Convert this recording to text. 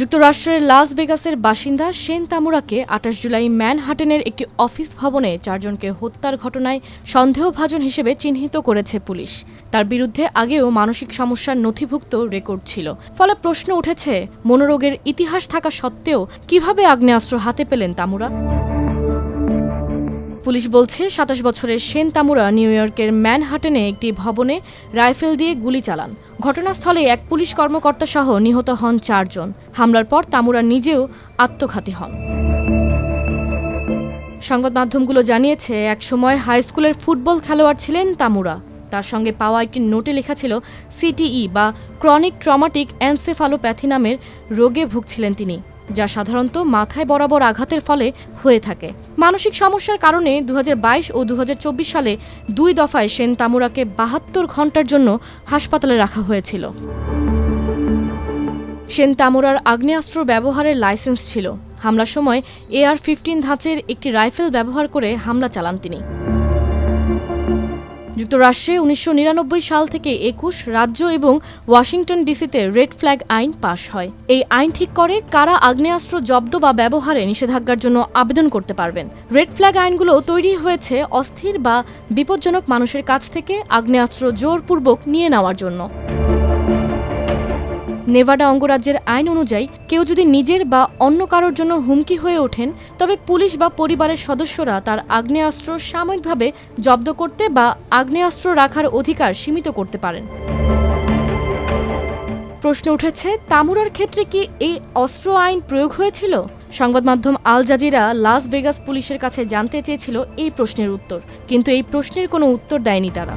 যুক্তরাষ্ট্রের লাস ভেগাসের বাসিন্দা শেন তামুরাকে ২৮ জুলাই ম্যানহাটেনের একটি অফিস ভবনে ৪ জনকে হত্যার ঘটনায় সন্দেহভাজন হিসেবে চিহ্নিত করেছে পুলিশ। তার বিরুদ্ধে আগেও মানসিক সমস্যার নথিভুক্ত রেকর্ড ছিল। ফলে প্রশ্ন উঠেছে, মনোরোগের ইতিহাস থাকা সত্ত্বেও কিভাবে আগ্নেয়াস্ত্র হাতে পেলেন তামুরা? পুলিশ বলছে ২৭ বছরের শেন তামুরা নিউ ইয়র্কের ম্যানহাটেনে একটি ভবনে রাইফেল দিয়ে গুলি চালান। ঘটনাস্থলে এক পুলিশ কর্মকর্তা সহ নিহত হন ৪ জন। হামলার পর তামুরা নিজেও আত্মঘাতী হন। সংবাদ মাধ্যমগুলো জানিয়েছে, একসময় হাই স্কুলের ফুটবল খেলোয়াড় ছিলেন তামুরা। তার সঙ্গে পাওয়া একটি নোটে লেখা ছিল সিটিই বা ক্রনিক ট্রমাটিক এনসেফালোপ্যাথি নামের রোগে ভুগছিলেন তিনি, যা সাধারণত মাথায় বরাবর আঘাতের ফলে হয়ে থাকে। মানসিক সমস্যার কারণে ২০২২ ও ২০২৪ সালে ২ দফায় শেন তামুরাকে ৭২ ঘণ্টার জন্য হাসপাতালে রাখা হয়েছিল। শেন তামুরার আগ্নেয়াস্ত্র ব্যবহারের লাইসেন্স ছিল। হামলার সময় AR-15 ধাঁচের একটি রাইফেল ব্যবহার করে হামলা চালান তিনি। যুক্তরাষ্ট্রে ১৯৯৯ সাল থেকে ২১ রাজ্য এবং ওয়াশিংটন ডিসিতে রেড ফ্ল্যাগ আইন পাশ হয়। এই আইন ঠিক করে কারা আগ্নেয়াস্ত্র জব্দ বা ব্যবহারে নিষেধাজ্ঞার জন্য আবেদন করতে পারবেন। রেড ফ্ল্যাগ আইনগুলো তৈরি হয়েছে অস্থির বা বিপজ্জনক মানুষের কাছ থেকে আগ্নেয়াস্ত্র জোরপূর্বক নিয়ে নেওয়ার জন্য। নেভাডা অঙ্গরাজ্যের আইন অনুযায়ী কেউ যদি নিজের বা অন্য কারোর জন্য হুমকি হয়ে ওঠেন, তবে পুলিশ বা পরিবারের সদস্যরা তার আগ্নেয়াস্ত্র সাময়িকভাবে জব্দ করতে বা আগ্নেয়াস্ত্র রাখার অধিকার সীমিত করতে পারেন। প্রশ্ন উঠেছে, তামুরার ক্ষেত্রে কি এই অস্ত্র আইন প্রয়োগ হয়েছিল? সংবাদ মাধ্যম আল জাজিরা লাস ভেগাস পুলিশের কাছে জানতে চেয়েছিল এই প্রশ্নের উত্তর, কিন্তু এই প্রশ্নের কোনো উত্তর দেয়নি তারা।